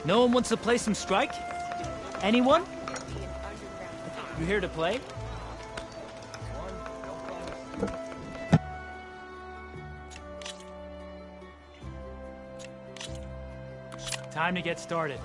No one wants to play some Strike? Anyone? You here to play? Time to get started.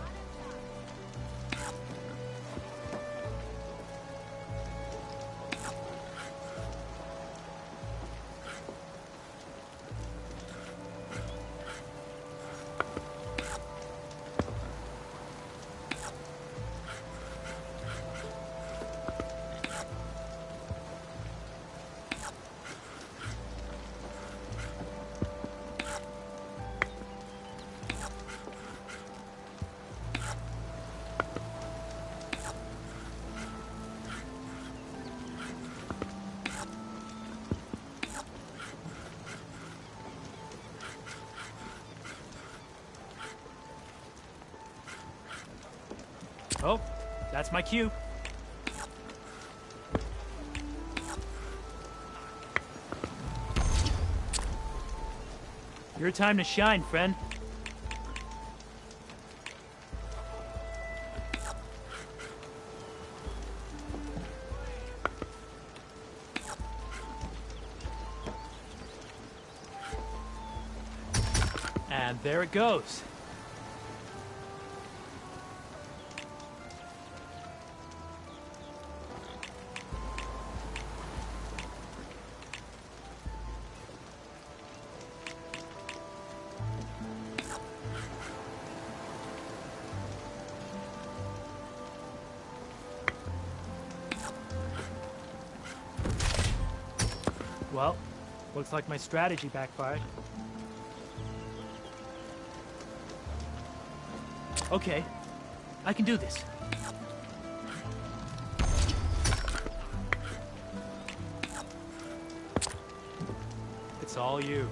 Oh, that's my cue. Your time to shine, friend. And there it goes. Well, looks like my strategy backfired. Okay, I can do this. It's all you.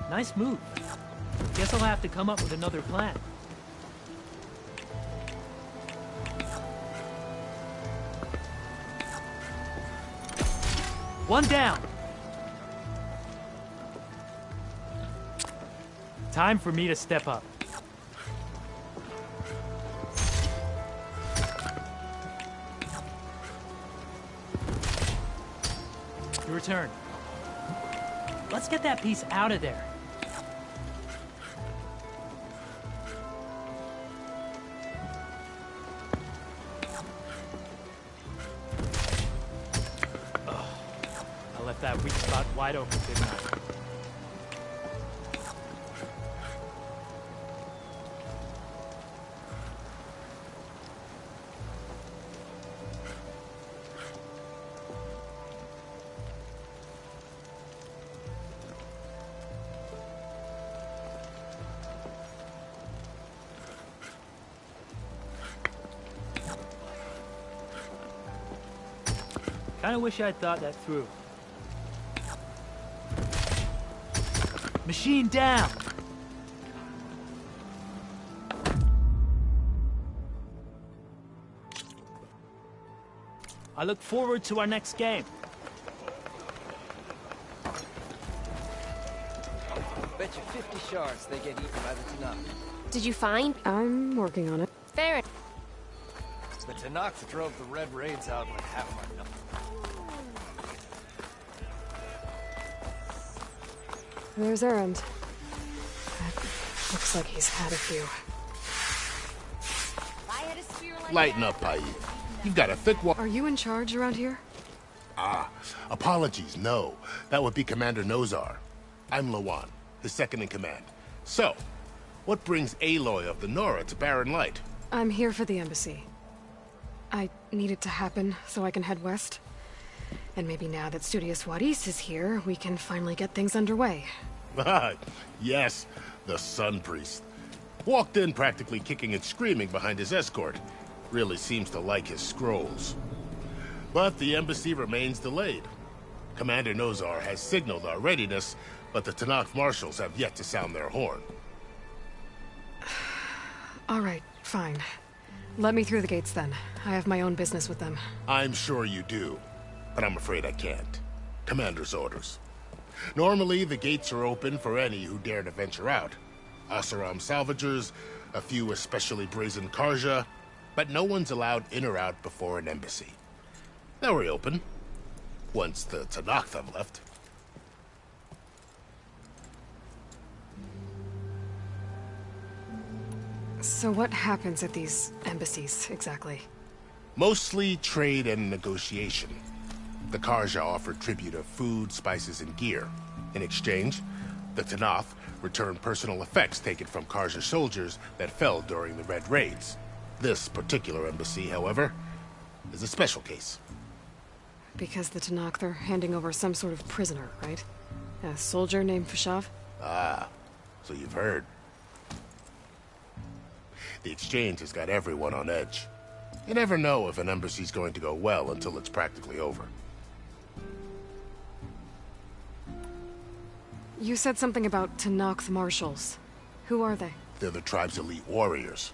Nice move. Guess I'll have to come up with another plan. One down. Time for me to step up. Your turn. Let's get that piece out of there. That weak spot wide open, didn't I? Kinda wish I'd thought that through. Machine down! I look forward to our next game. Bet you 50 shards they get eaten by the Tanakh. Did you find? I'm working on it. Fair. The Tanakh drove the Red Raids out with half my number. There's Errand. Looks like he's had a few. Lighten up, Pai. You've got a thick wall. Are you in charge around here? Ah, apologies, no. That would be Commander Nozar. I'm Lawan, his second in command. So, what brings Aloy of the Nora to Barren Light? I'm here for the embassy. I need it to happen so I can head west. And maybe now that Studious Wadis is here, we can finally get things underway. Yes, The Sun Priest. Walked in practically kicking and screaming behind his escort. Really seems to like his scrolls. But the embassy remains delayed. Commander Nozar has signaled our readiness, but the Tanakh marshals have yet to sound their horn. All right, fine. Let me through the gates then. I have my own business with them. I'm sure you do, but I'm afraid I can't. Commander's orders. Normally, the gates are open for any who dare to venture out. Asaram salvagers, a few especially brazen Karja, but no one's allowed in or out before an embassy. They'll reopen, once the Tanakh have left. So what happens at these embassies, exactly? Mostly trade and negotiation. The Karja offer tribute of food, spices, and gear. In exchange, the Tanakh return personal effects taken from Karja soldiers that fell during the Red Raids. This particular embassy, however, is a special case. Because the Tanakh, they're handing over some sort of prisoner, right? A soldier named Fashav? Ah, so you've heard. The exchange has got everyone on edge. You never know if an embassy's going to go well until it's practically over. You said something about Tanakh marshals. Who are they? They're the tribe's elite warriors.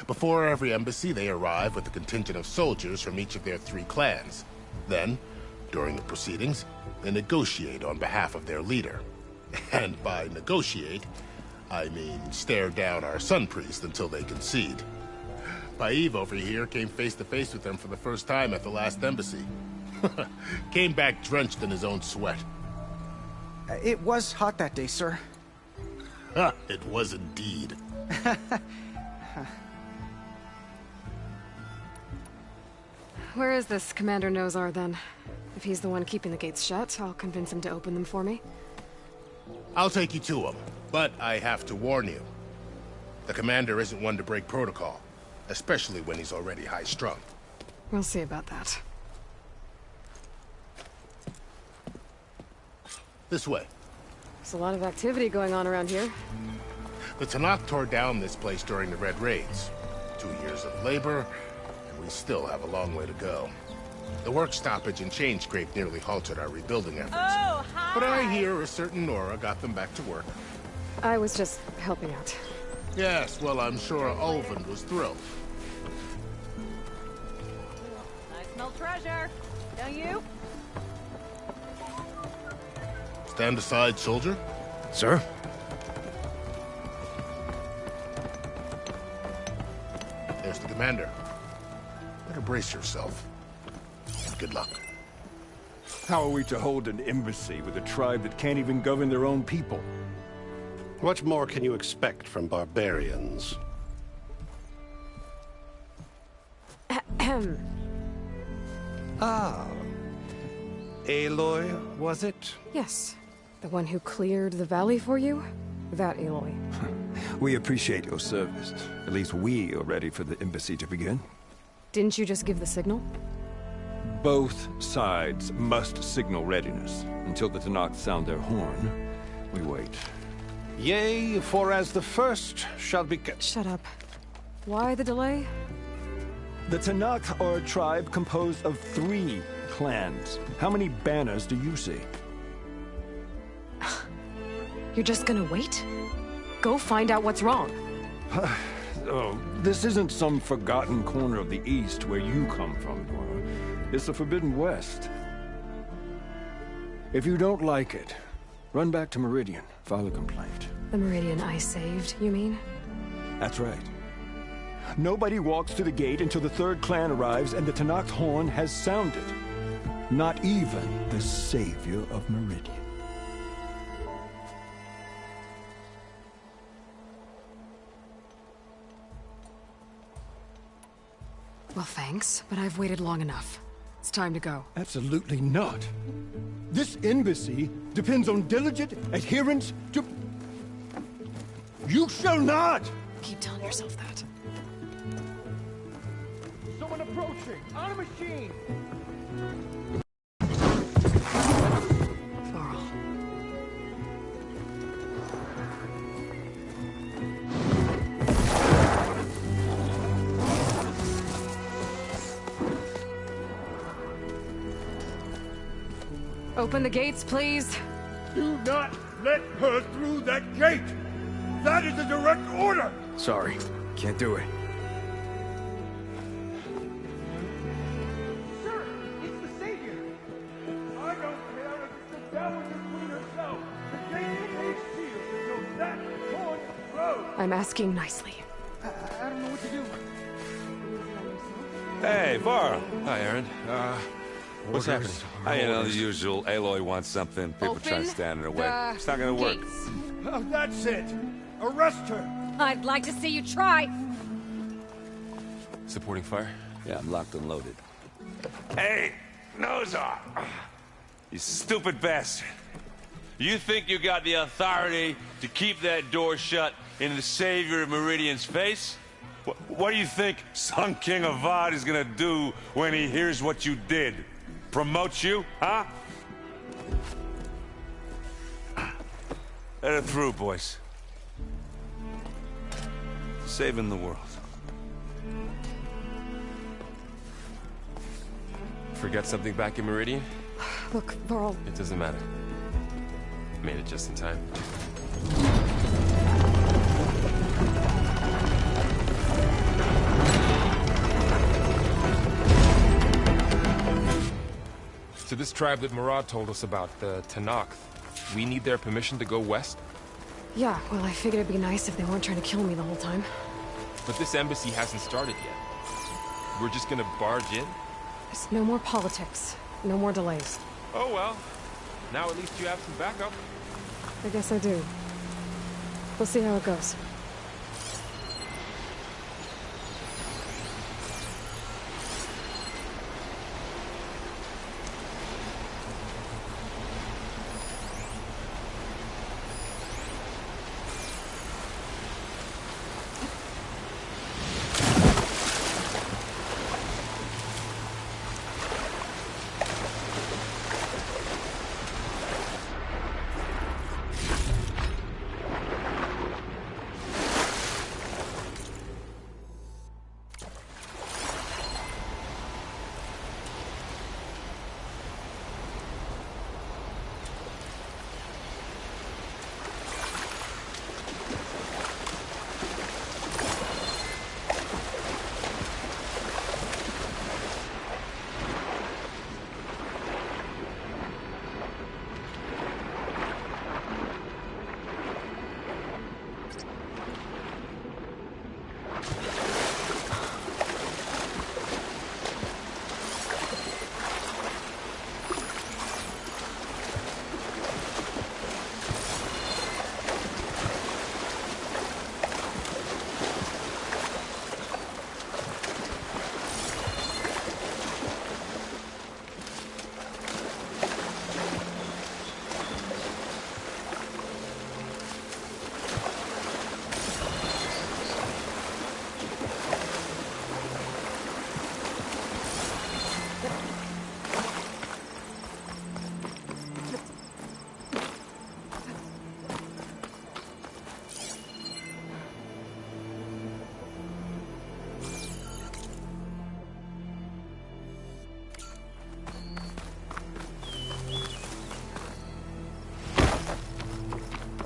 Before every embassy, they arrive with a contingent of soldiers from each of their 3 clans. Then, during the proceedings, they negotiate on behalf of their leader. And by negotiate, I mean stare down our Sun Priest until they concede. Paiv over here came face to face with them for the first time at the last embassy. Came back drenched in his own sweat. It was hot that day, sir. It was indeed. Where is this Commander Nozar, then? If he's the one keeping the gates shut, I'll convince him to open them for me. I'll take you to him, but I have to warn you. The commander isn't one to break protocol, especially when he's already high-strung. We'll see about that. This way. There's a lot of activity going on around here. The Tanakh tore down this place during the Red Raids. 2 years of labor, and we still have a long way to go. The work stoppage and chain scrape nearly halted our rebuilding efforts. Oh, hi! But I hear a certain Nora got them back to work. I was just helping out. Yes, well, I'm sure Ulvin was thrilled. I smell treasure. Don't you? Stand aside, soldier. Sir? There's the commander. Better brace yourself. Good luck. How are we to hold an embassy with a tribe that can't even govern their own people? What more can you expect from barbarians? Ahem. Ah. Aloy, was it? Yes. The one who cleared the valley for you? That Aloy. We appreciate your service. At least we are ready for the embassy to begin. Didn't you just give the signal? Both sides must signal readiness. Until the Tanakh sound their horn, we wait. Yea, for as the first shall be... Shut up. Why the delay? The Tanakh are a tribe composed of 3 clans. How many banners do you see? You're just gonna wait? Go find out what's wrong. Oh, this isn't some forgotten corner of the East where you come from, Nora. It's the Forbidden West. If you don't like it, run back to Meridian, file a complaint. The Meridian I saved, you mean? That's right. Nobody walks to the gate until the 3rd clan arrives and the Tanakh horn has sounded. Not even the savior of Meridian. Well, thanks, but I've waited long enough. It's time to go. Absolutely not. This embassy depends on diligent adherence to... You shall not! Keep telling yourself that. Someone approaching! On a machine! Varl. Open the gates, please. Do not let her through that gate! That is a direct order! Sorry, can't do it. Sir, it's the Savior! I don't care if it's the Dowager Queen herself! The gate remains sealed until that horn grows! I'm asking nicely. I don't know what to do. Hey, Varl. Hi, Aaron. What's happening? You know, the usual. Aloy wants something. People trying to stand in her way. It's not gonna work. Oh, that's it! Arrest her! I'd like to see you try. Supporting fire? Yeah, I'm locked and loaded. Hey, Nozar! You stupid bastard. You think you got the authority to keep that door shut in the Savior of Meridian's face? What do you think Sun King Avad is gonna do when he hears what you did? Promote you, huh? Let her through, boys. Saving the world. Forget something back in Meridian? Look, Varl. It doesn't matter. Made it just in time. So this tribe that Murad told us about, the Tanakh, we need their permission to go west? Yeah, well, I figured it'd be nice if they weren't trying to kill me the whole time. But this embassy hasn't started yet. We're just gonna barge in? There's no more politics. No more delays. Oh well. Now at least you have some backup. I guess I do. We'll see how it goes.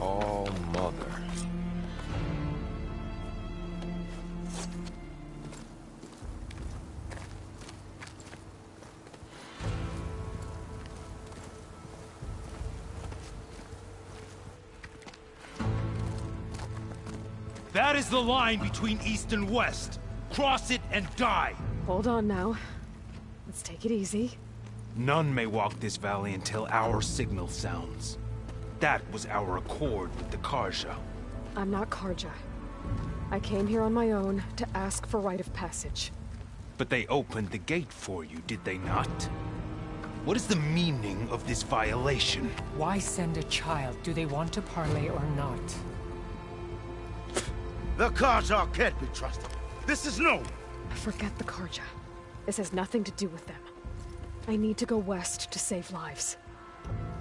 Oh, mother. That is the line between East and West. Cross it and die. Hold on now. Let's take it easy. None may walk this valley until our signal sounds. That was our accord with the Karja. I'm not Karja. I came here on my own to ask for rite of passage. But they opened the gate for you, did they not? What is the meaning of this violation? Why send a child? Do they want to parley or not? The Karja can't be trusted. This is known. Forget the Karja. This has nothing to do with them. I need to go west to save lives.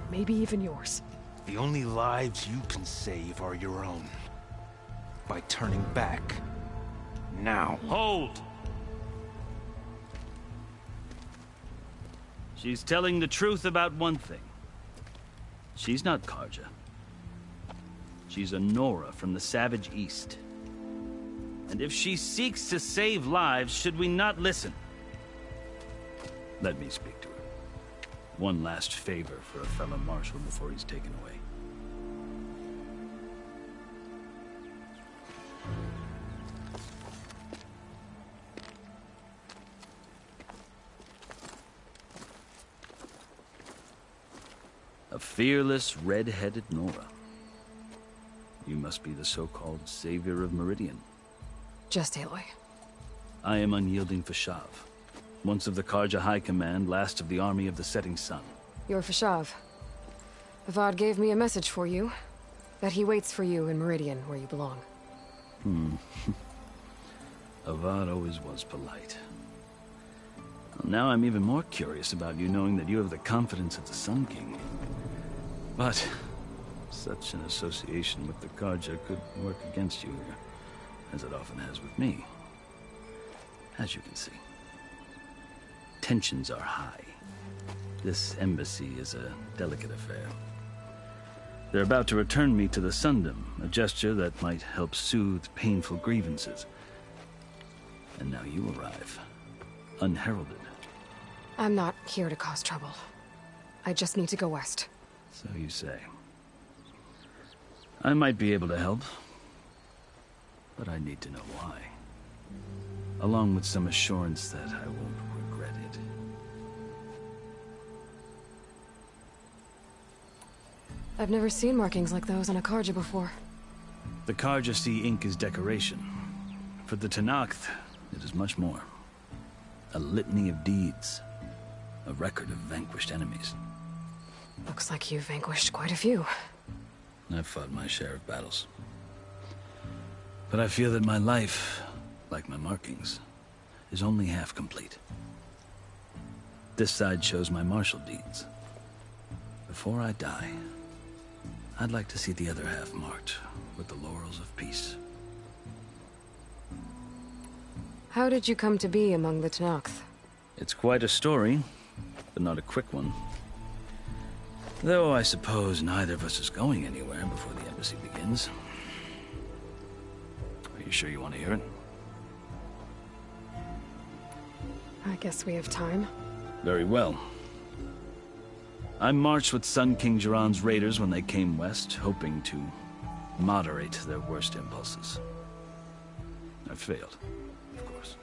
Maybe even yours. The only lives you can save are your own. By turning back. Now. Hold! She's telling the truth about one thing. She's not Karja. She's a Nora from the Savage East. And if she seeks to save lives, should we not listen? Let me speak to her. One last favor for a fellow marshal before he's taken away. A fearless, red-headed Nora. You must be the so-called savior of Meridian. Just Aloy. I am unyielding Fashav, once of the Karja High Command, last of the army of the Setting Sun. You're Fashav. Avad gave me a message for you. That he waits for you in Meridian, where you belong. Avad always was polite. Well, now I'm even more curious about you, knowing that you have the confidence of the Sun King. But such an association with the Karja could work against you here, as it often has with me. As you can see, tensions are high. This embassy is a delicate affair. They're about to return me to the Sundom, a gesture that might help soothe painful grievances. And now you arrive, unheralded. I'm not here to cause trouble. I just need to go west. So you say. I might be able to help, but I need to know why. Along with some assurance that I won't regret it. I've never seen markings like those on a Karja before. The Karja see ink as decoration. For the Tenakth, it is much more. A litany of deeds. A record of vanquished enemies. Looks like you've vanquished quite a few. I've fought my share of battles. But I feel that my life, like my markings, is only half complete. This side shows my martial deeds. Before I die, I'd like to see the other half marked with the laurels of peace. How did you come to be among the Tenakth? It's quite a story, but not a quick one. Though I suppose neither of us is going anywhere before the embassy begins. Are you sure you want to hear it? I guess we have time. Very well. I marched with Sun King Jiran's raiders when they came west, hoping to moderate their worst impulses. I failed, of course.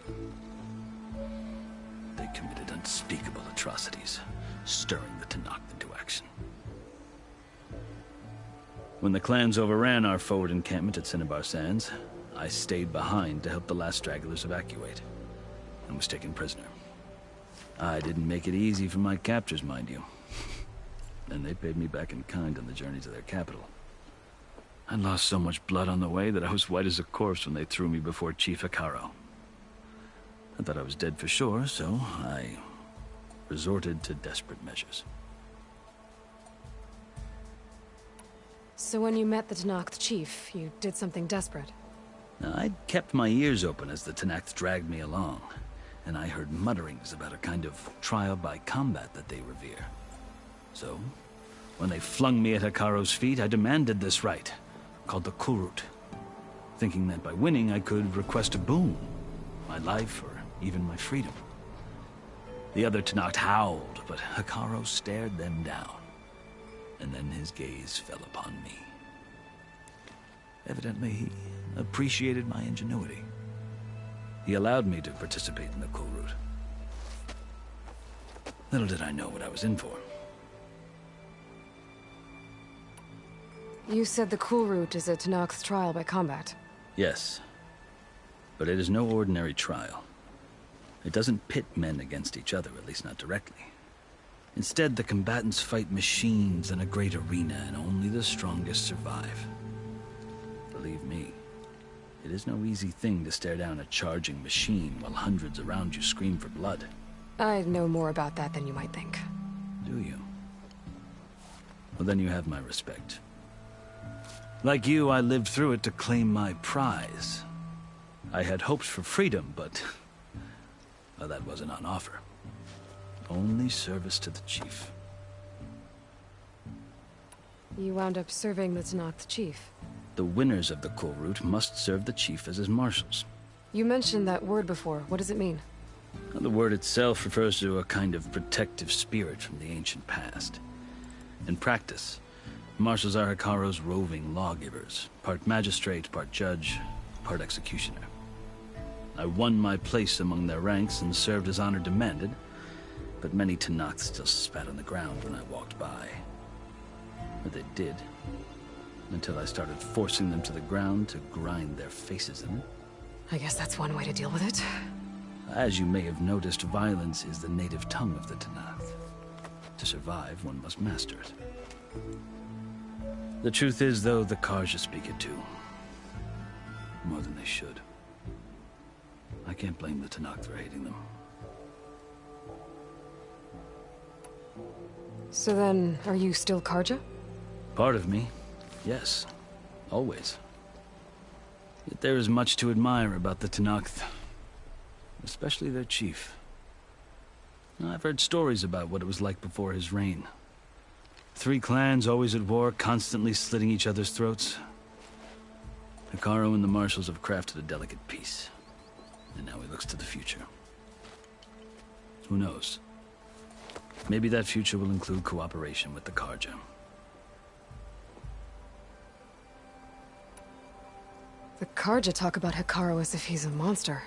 They committed unspeakable atrocities, stirring the Tenakth into action. When the clans overran our forward encampment at Cinnabar Sands, I stayed behind to help the last stragglers evacuate, and was taken prisoner. I didn't make it easy for my captors, mind you. And they paid me back in kind on the journey to their capital. I lost so much blood on the way that I was white as a corpse when they threw me before Chief Hekaro. I thought I was dead for sure, so I resorted to desperate measures. So when you met the Tenakth chief, you did something desperate? I'd kept my ears open as the Tenakth dragged me along, and I heard mutterings about a kind of trial by combat that they revere. So, when they flung me at Hekaro's feet, I demanded this right, called the Kurut, thinking that by winning I could request a boon, my life or even my freedom. The other Tenakth howled, but Hekaro stared them down, and then his gaze fell upon me. Evidently, he appreciated my ingenuity. He allowed me to participate in the Kurut. Little did I know what I was in for. You said the Kurut is a Tenakth trial by combat. Yes, but it is no ordinary trial. It doesn't pit men against each other, at least not directly. Instead, the combatants fight machines in a great arena, and only the strongest survive. Believe me, it is no easy thing to stare down a charging machine while hundreds around you scream for blood. I know more about that than you might think. Do you? Well, then you have my respect. Like you, I lived through it to claim my prize. I had hopes for freedom, but well, that wasn't on offer. Only service to the chief. You wound up serving the Tenakth chief. The winners of the Cool Route must serve the chief as his marshals. You mentioned that word before. What does it mean? The word itself refers to a kind of protective spirit from the ancient past. In practice, marshals are Hikaru's roving lawgivers, part magistrate, part judge, part executioner. I won my place among their ranks and served as honor demanded, but many Tenakth still spat on the ground when I walked by. But they did, until I started forcing them to the ground to grind their faces in it. I guess that's one way to deal with it. As you may have noticed, violence is the native tongue of the Tenakth. To survive, one must master it. The truth is, though, the Karja speak it too. More than they should. I can't blame the Tenakth for hating them. So then, are you still Karja? Part of me, yes. Always. Yet there is much to admire about the Tenakth. Especially their chief. I've heard stories about what it was like before his reign. 3 clans always at war, constantly slitting each other's throats. Hikaru and the marshals have crafted a delicate peace. And now he looks to the future. Who knows? Maybe that future will include cooperation with the Karja. The Karja talk about Hikaru as if he's a monster.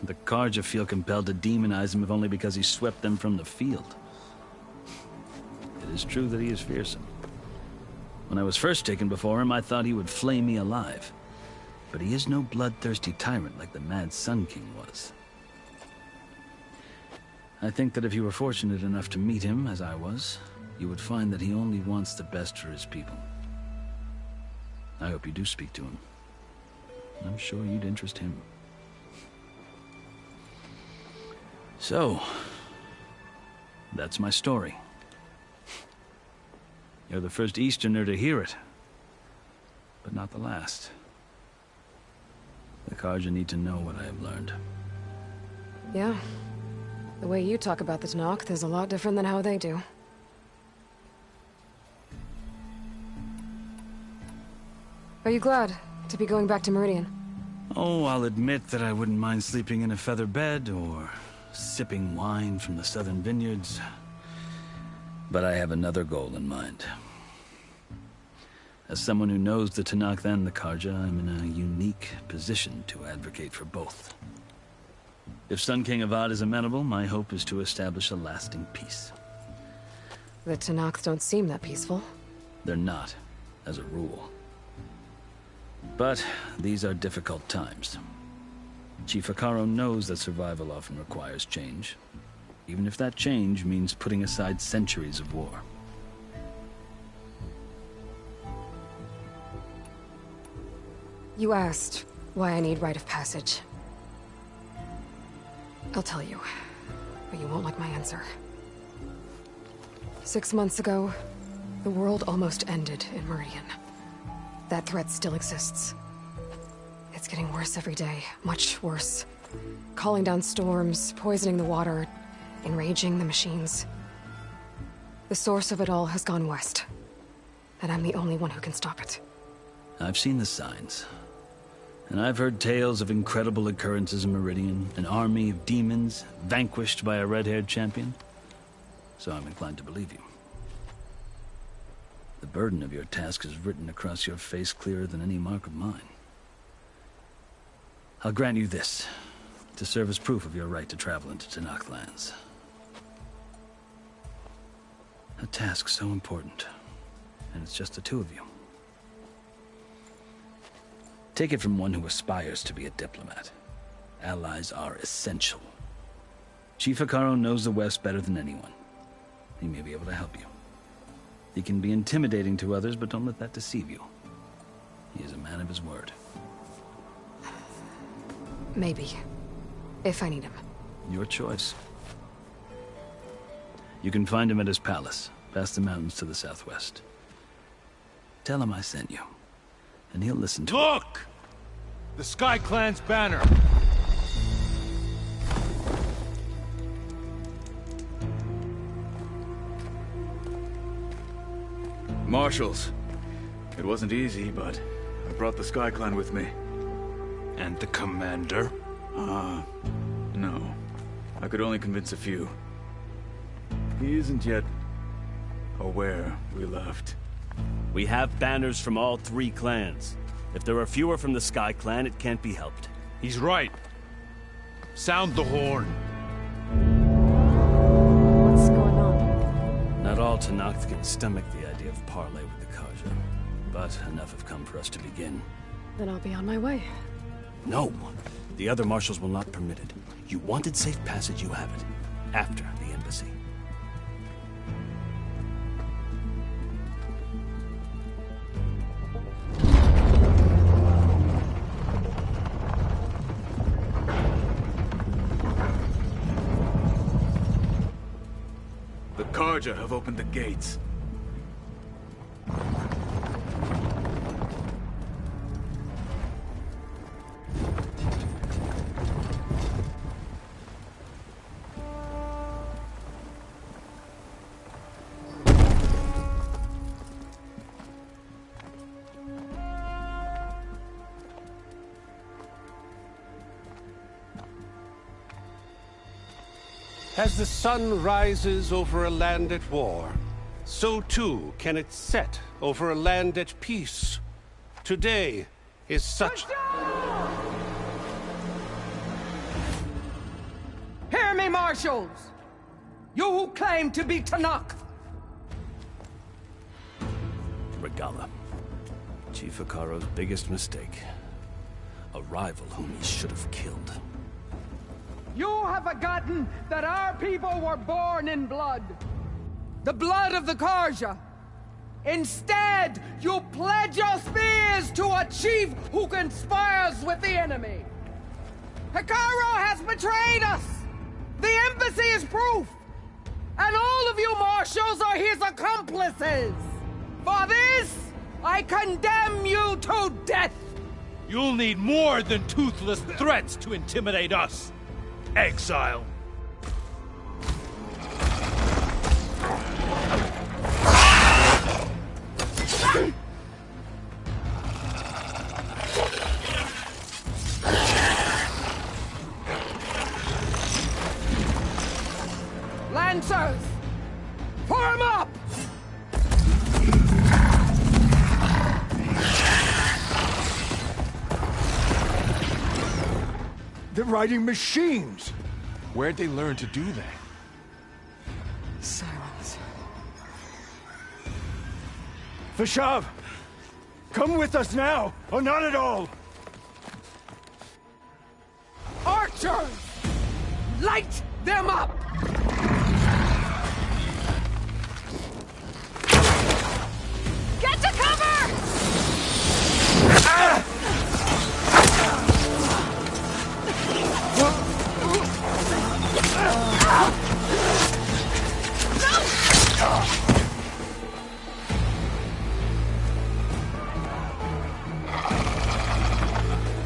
The Karja feel compelled to demonize him if only because he swept them from the field. It is true that he is fearsome. When I was first taken before him, I thought he would flay me alive. But he is no bloodthirsty tyrant like the Mad Sun King was. I think that if you were fortunate enough to meet him, as I was, you would find that he only wants the best for his people. I hope you do speak to him. I'm sure you'd interest him. So, that's my story. You're the first Easterner to hear it, but not the last. The Karja need to know what I have learned. Yeah. The way you talk about the Tenakth is a lot different than how they do. Are you glad to be going back to Meridian? Oh, I'll admit that I wouldn't mind sleeping in a feather bed or sipping wine from the southern vineyards. But I have another goal in mind. As someone who knows the Tenakth and the Karja, I'm in a unique position to advocate for both. If Sun King Avad is amenable, my hope is to establish a lasting peace. The Tenakth don't seem that peaceful. They're not, as a rule. But these are difficult times. Chief Hikaru knows that survival often requires change, even if that change means putting aside centuries of war. You asked why I need rite of passage. I'll tell you, but you won't like my answer. 6 months ago, the world almost ended in Meridian. That threat still exists. It's getting worse every day, much worse. Calling down storms, poisoning the water, enraging the machines. The source of it all has gone west, and I'm the only one who can stop it. I've seen the signs. And I've heard tales of incredible occurrences in Meridian, an army of demons vanquished by a red-haired champion. So I'm inclined to believe you. The burden of your task is written across your face clearer than any mark of mine. I'll grant you this, to serve as proof of your right to travel into Tenakth lands. A task so important, and it's just the two of you. Take it from one who aspires to be a diplomat. Allies are essential. Chief Hikaru knows the West better than anyone. He may be able to help you. He can be intimidating to others, but don't let that deceive you. He is a man of his word. Maybe. If I need him. Your choice. You can find him at his palace, past the mountains to the southwest. Tell him I sent you, and he'll listen to Look! The Sky Clan's banner! Marshals. It wasn't easy, but I brought the Sky Clan with me. And the commander? No. I could only convince a few. He isn't yet aware we left. We have banners from all 3 clans. If there are fewer from the Sky Clan, it can't be helped. He's right. Sound the horn. What's going on? Not all Tenakth can stomach the idea of parley with the Karja, but enough have come for us to begin. Then I'll be on my way. No! The other marshals will not permit it. You wanted safe passage, you have it. After the embassy. The Karja have opened the gates. As the sun rises over a land at war, so too can it set over a land at peace. Today is such... Hear me, marshals! You who claim to be Tenakth! Regala. Chief Hikaro's biggest mistake. A rival whom he should have killed. You have forgotten that our people were born in blood. The blood of the Karja. Instead, you pledge your spears to a chief who conspires with the enemy. Hikaro has betrayed us! The embassy is proof! And all of you marshals are his accomplices! For this, I condemn you to death! You'll need more than toothless threats to intimidate us. Exile. Lancers! Form up! They're riding machines! Where'd they learn to do that? Silence. Vashav! Come with us now, or not at all! Archers! Light them up! Get to cover!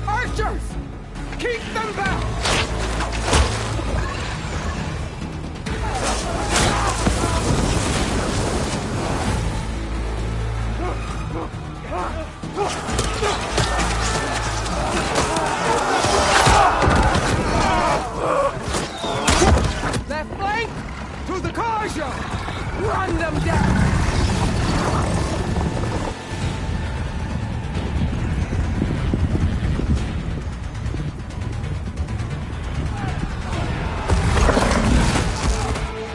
Archers! Keep them back! Left flank! To the Karja! Run them down!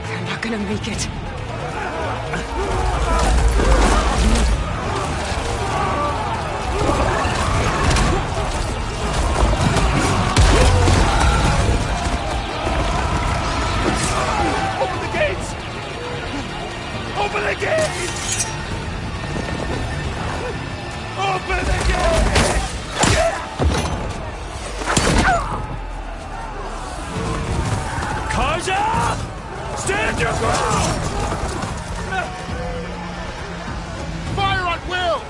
They're not gonna make it. Open the gates! Open the gates! Open the gates! Karja! Stand your ground! Fire at will!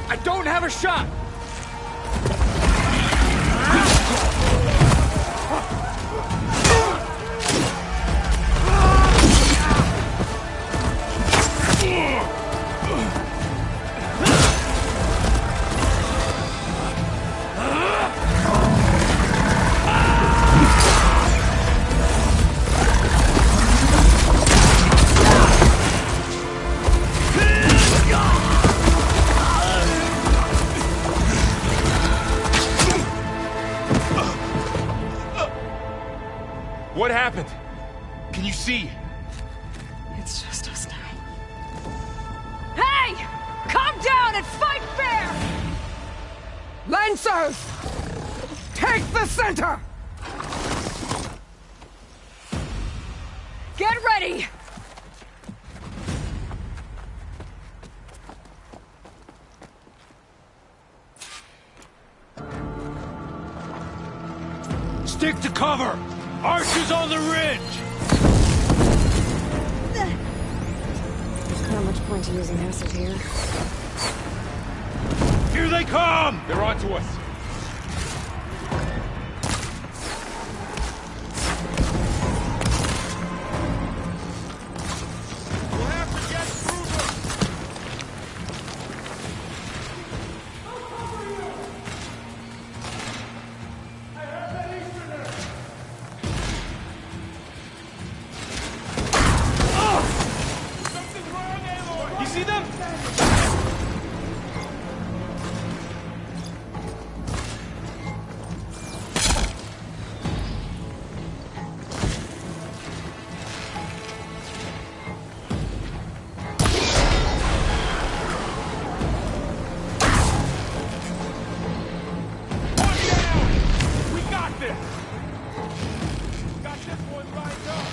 I don't have a shot! What happened? Can you see? It's just us now. Hey! Calm down and fight fair! Lancers! Take the center! Get ready! Stick to cover! Archers on the ridge! There's not much point to using acid here. Here they come! They're onto us. We'll have to get through them. I have that easterner. Something's wrong, Aloy. You see them? We got this. Got this one lined up.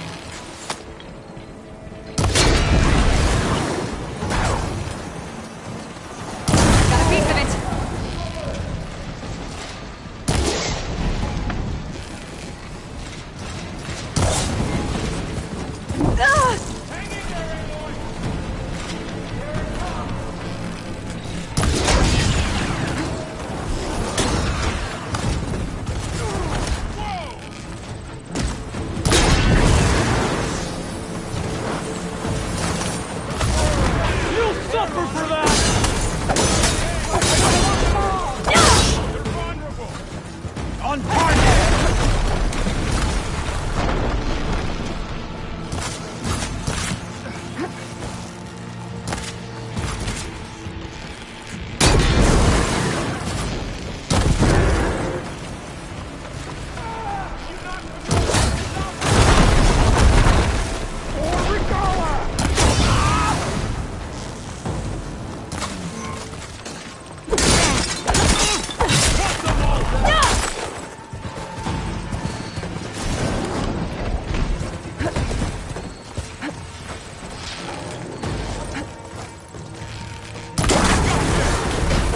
Got a piece of it! Hang in there, Aloy. You'll suffer for that! They're vulnerable. On target!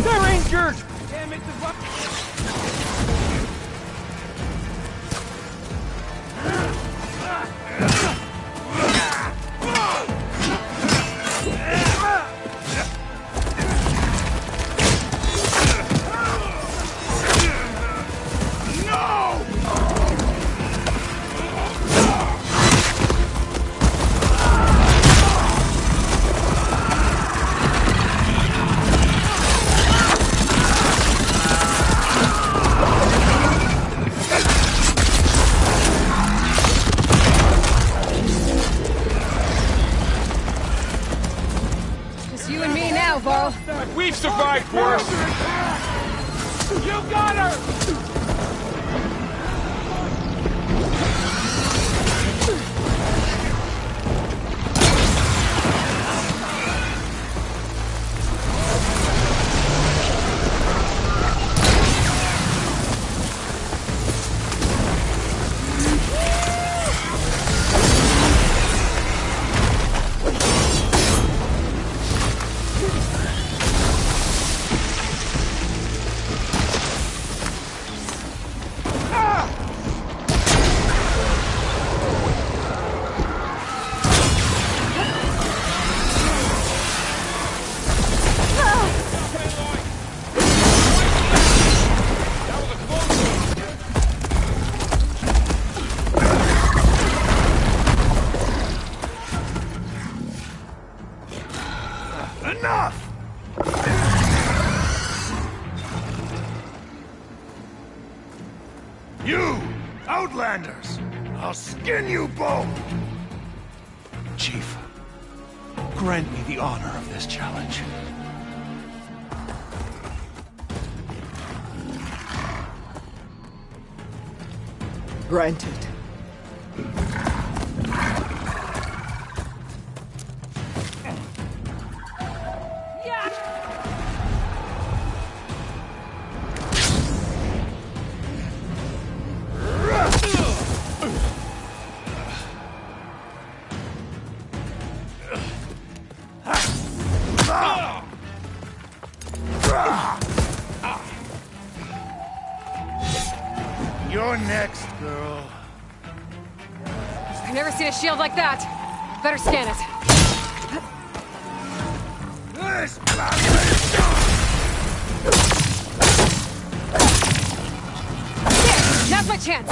They're injured! Damn it, the rock. Just you and me now, Varl. We've survived worse. You got her! Enough! You, Outlanders! I'll skin you both! Chief, grant me the honor of this challenge. Granted. You're next, girl. I've never seen a shield like that. Better scan it. There! Now's my chance!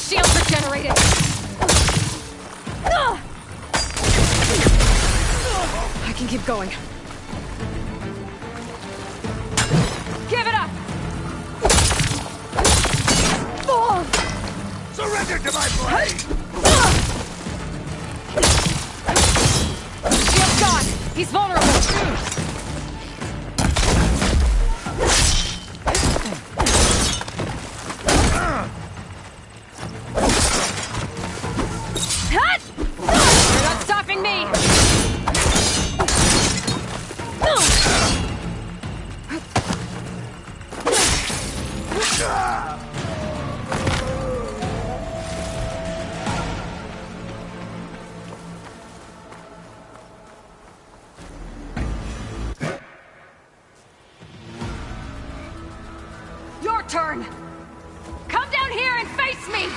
Shields regenerated! I can keep going. Give it up! Surrender to my blade! Shield's gone! He's vulnerable! You're not stopping me! Your turn! Come down here and face me!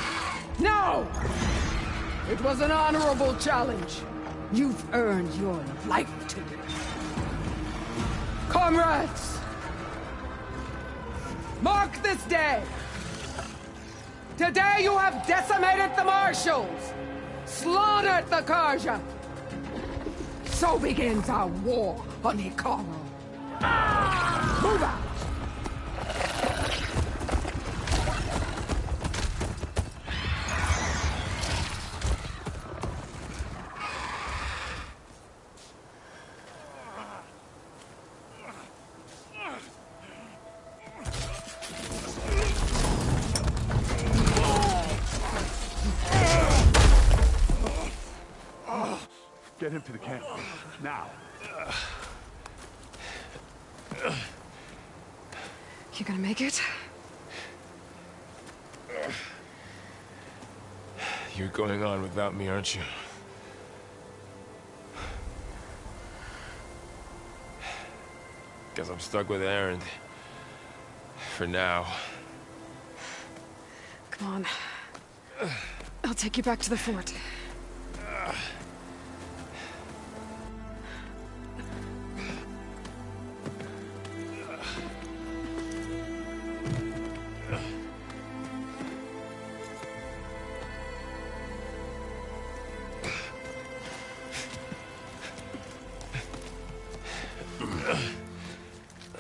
No! It was an honorable challenge. You've earned your life today. Comrades! Mark this day! Today you have decimated the Marshals! Slaughtered the Karja! So begins our war on Hikaru. Move out! Get him to the camp. Now. You gonna make it? You're going on without me, aren't you? Guess I'm stuck with Aaron. For now. Come on. I'll take you back to the fort.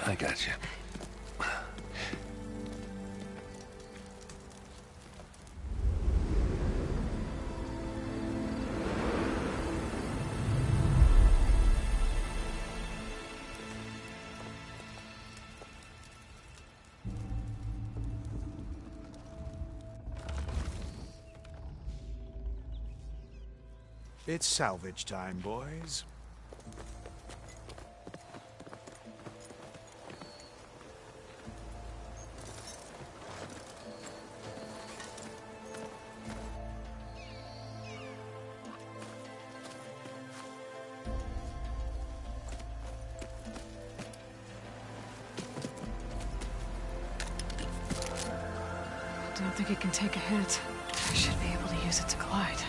I got you. It's salvage time, boys. I don't think it can take a hit. I should be able to use it to glide.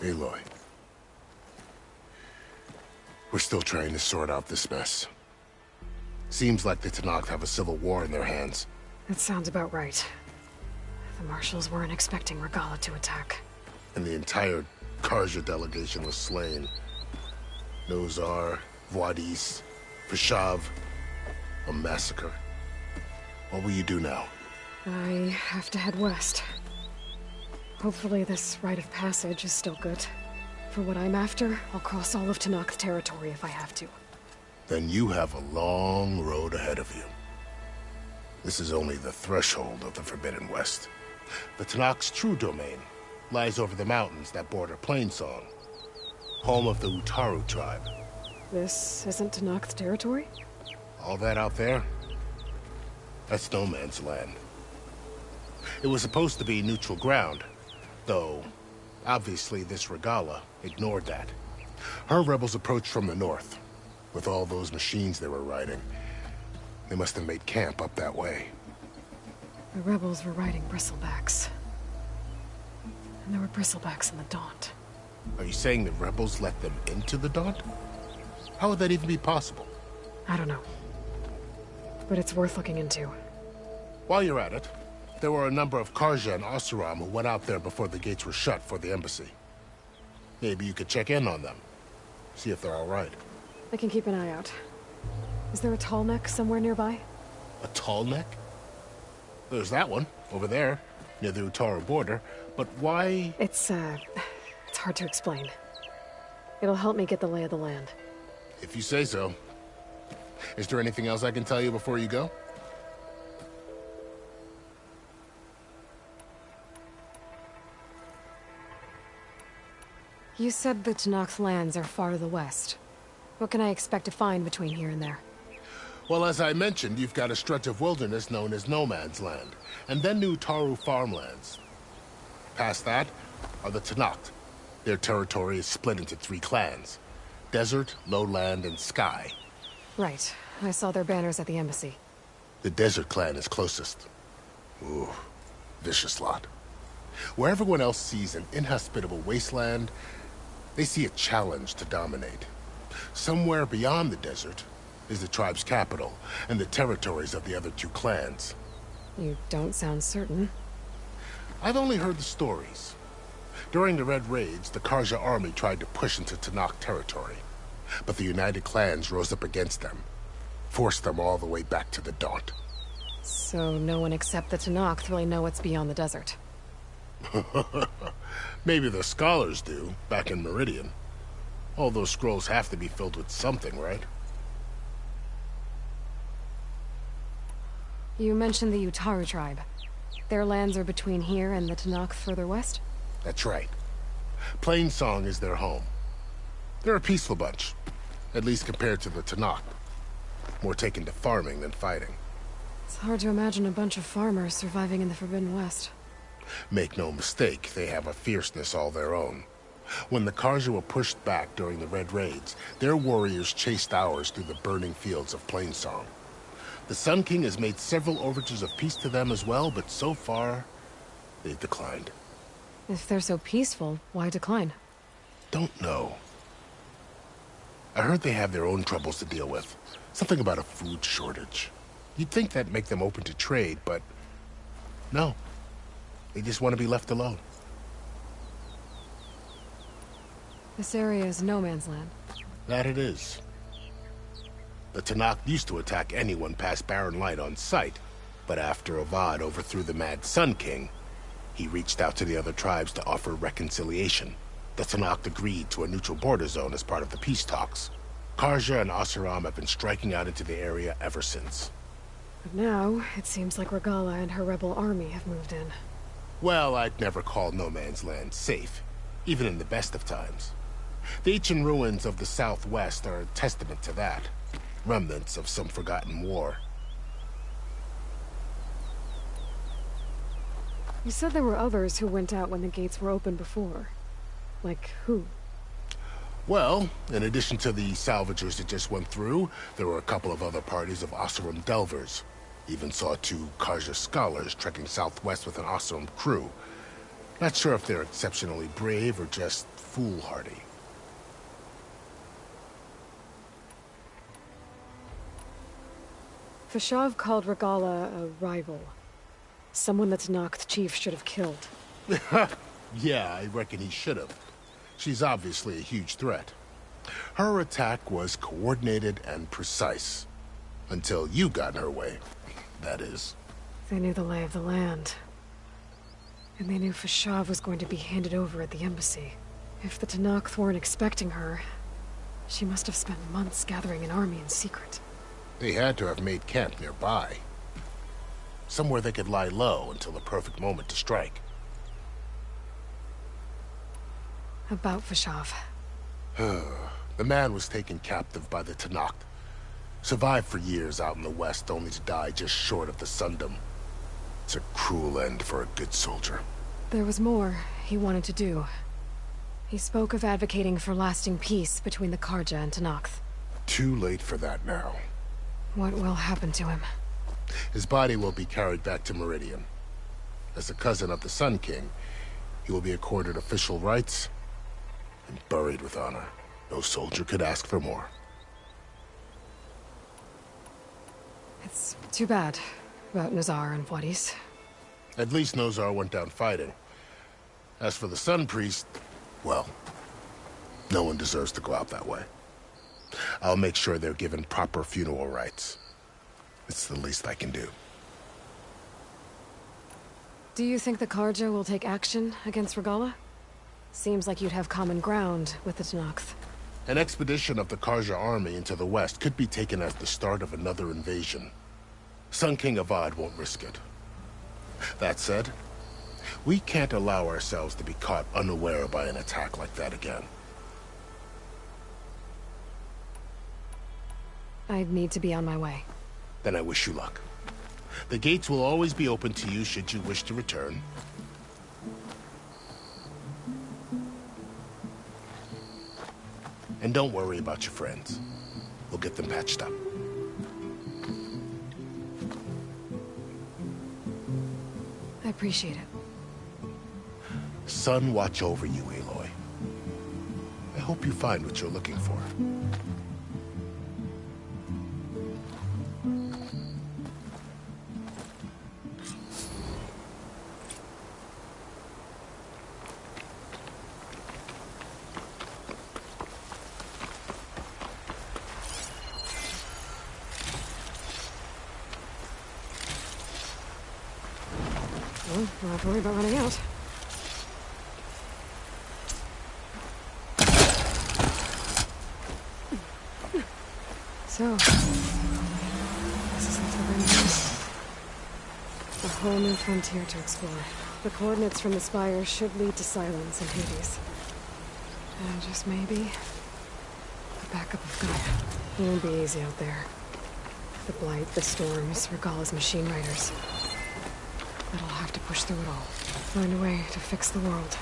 Aloy. We're still trying to sort out this mess. Seems like the Tenakth have a civil war in their hands. That sounds about right. The Marshals weren't expecting Regala to attack. And the entire Karja delegation was slain. Nozar, Voadis, Peshav. A massacre. What will you do now? I have to head west. Hopefully this rite of passage is still good. For what I'm after, I'll cross all of Tenakth territory if I have to. Then you have a long road ahead of you. This is only the threshold of the Forbidden West. The Tanakh's true domain lies over the mountains that border Plainsong, home of the Utaru tribe. This isn't Tanakh's territory? All that out there? That's no man's land. It was supposed to be neutral ground, though obviously this Regala ignored that. Her rebels approached from the north, with all those machines they were riding. They must have made camp up that way. The rebels were riding bristlebacks. And there were bristlebacks in the Daunt. Are you saying the rebels let them into the Daunt? How would that even be possible? I don't know. But it's worth looking into. While you're at it, there were a number of Karja and Oseram who went out there before the gates were shut for the embassy. Maybe you could check in on them. See if they're all right. I can keep an eye out. Is there a tall neck somewhere nearby? A tall neck? There's that one, over there, near the Utaru border. But why? It's hard to explain. It'll help me get the lay of the land. If you say so. Is there anything else I can tell you before you go? You said the Tanakh's lands are far to the west. What can I expect to find between here and there? Well, as I mentioned, you've got a stretch of wilderness known as No Man's Land, and then the Utaru farmlands. Past that are the Tanakh. Their territory is split into 3 clans: Desert, Lowland, and Sky. Right. I saw their banners at the embassy. The Desert clan is closest. Ooh, vicious lot. Where everyone else sees an inhospitable wasteland, they see a challenge to dominate. Somewhere beyond the desert is the tribe's capital and the territories of the other 2 clans. You don't sound certain. I've only heard the stories. During the Red Raids, the Karja army tried to push into Tanakh territory, but the United Clans rose up against them, forced them all the way back to the Daunt. So no one except the Tanakh really know what's beyond the desert. Maybe the scholars do, back in Meridian. All those scrolls have to be filled with something, right? You mentioned the Utaru tribe. Their lands are between here and the Tanakh further west? That's right. Plainsong is their home. They're a peaceful bunch, at least compared to the Tanakh. More taken to farming than fighting. It's hard to imagine a bunch of farmers surviving in the Forbidden West. Make no mistake, they have a fierceness all their own. When the Karja were pushed back during the Red Raids, their warriors chased ours through the burning fields of Plainsong. The Sun King has made several overtures of peace to them as well, but so far, they've declined. If they're so peaceful, why decline? Don't know. I heard they have their own troubles to deal with. Something about a food shortage. You'd think that'd make them open to trade, but no. They just want to be left alone. This area is no man's land. That it is. The Tanakh used to attack anyone past Barren Light on sight, but after Avad overthrew the Mad Sun King, he reached out to the other tribes to offer reconciliation. The Tanakh agreed to a neutral border zone as part of the peace talks. Karja and Oseram have been striking out into the area ever since. But now, it seems like Regala and her rebel army have moved in. Well, I'd never call No Man's Land safe, even in the best of times. The ancient ruins of the Southwest are a testament to that. Remnants of some forgotten war. You said there were others who went out when the gates were open before. Like who? Well, in addition to the salvagers that just went through, there were a couple of other parties of Oseram delvers. Even saw 2 Karja scholars trekking southwest with an Oseram crew. Not sure if they're exceptionally brave or just foolhardy. Fashav called Regala a rival. Someone that Tanakh chief should have killed. Yeah, I reckon he should have. She's obviously a huge threat. Her attack was coordinated and precise. Until you got in her way, that is. They knew the lay of the land. And they knew Fashav was going to be handed over at the embassy. If the Tanakh weren't expecting her, she must have spent months gathering an army in secret. They had to have made camp nearby. Somewhere they could lie low until the perfect moment to strike. About Vashav. The man was taken captive by the Tenakth. Survived for years out in the west, only to die just short of the Sundom. It's a cruel end for a good soldier. There was more he wanted to do. He spoke of advocating for lasting peace between the Karja and Tenakth. Too late for that now. What will happen to him? His body will be carried back to Meridian. As a cousin of the Sun King, he will be accorded official rights and buried with honor. No soldier could ask for more. It's too bad about Nazar and Wadis. At least Nozar went down fighting. As for the Sun Priest, well, no one deserves to go out that way. I'll make sure they're given proper funeral rites. It's the least I can do. Do you think the Karja will take action against Regala? Seems like you'd have common ground with the Tenakth. An expedition of the Karja army into the west could be taken as the start of another invasion. Sun King Avad won't risk it. That said, we can't allow ourselves to be caught unaware by an attack like that again. I'd need to be on my way. Then I wish you luck. The gates will always be open to you should you wish to return. And don't worry about your friends. We'll get them patched up. I appreciate it. Sun watch over you, Aloy. I hope you find what you're looking for. Well, don't have to worry about running out. So, this is the Terrain. A whole new frontier to explore. The coordinates from the spire should lead to silence in Hades. And just maybe, a backup of Gaia. It won't be easy out there. The Blight, the Storms, Regala's machine riders. But I'll have to push through it all. Find a way to fix the world.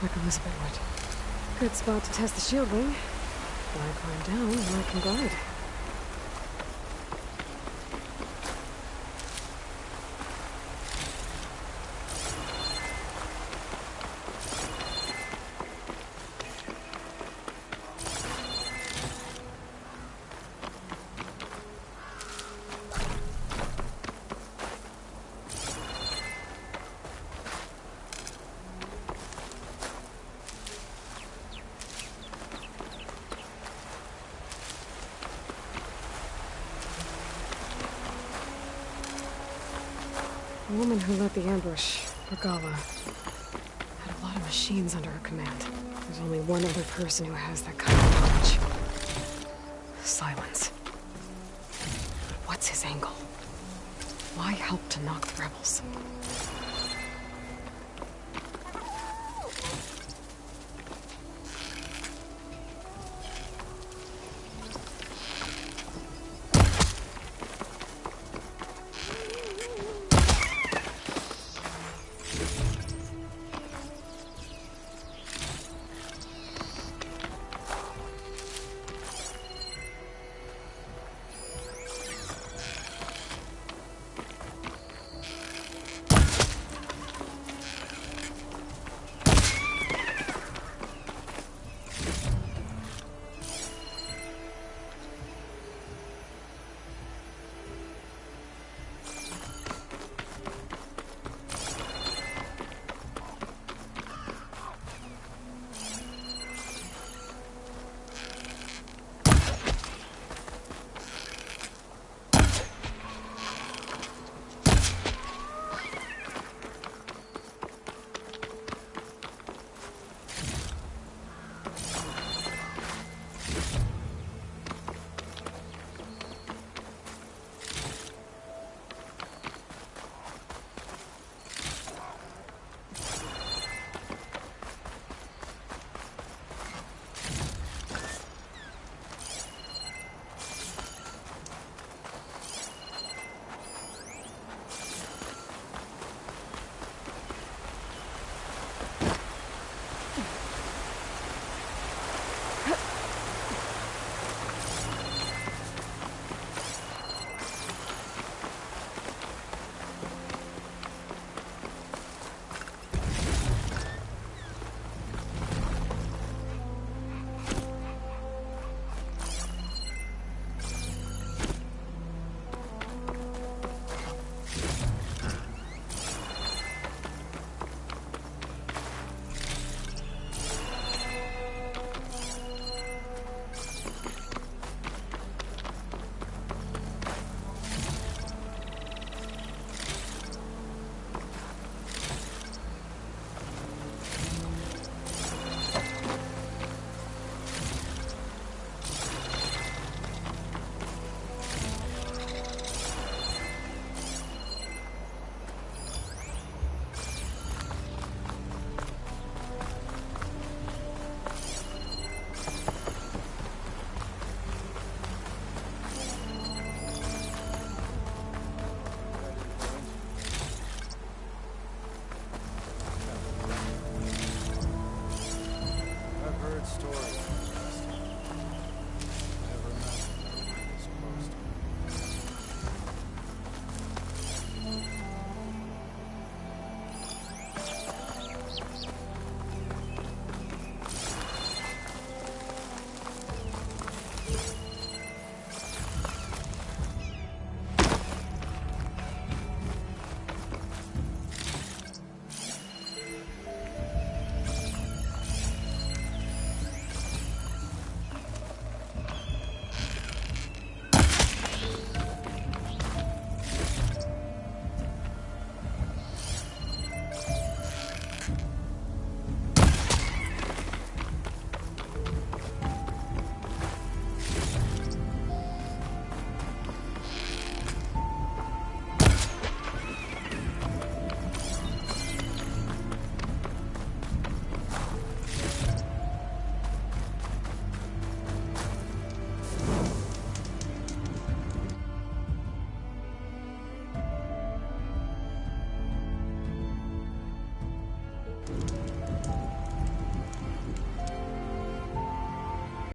Like Elizabeth would. Good spot to test the shield wing. If I climb down, then I can glide. The woman who led the ambush, Regala, had a lot of machines under her command. There's only one other person who has that kind of knowledge. Silence. What's his angle? Why help to knock the rebels?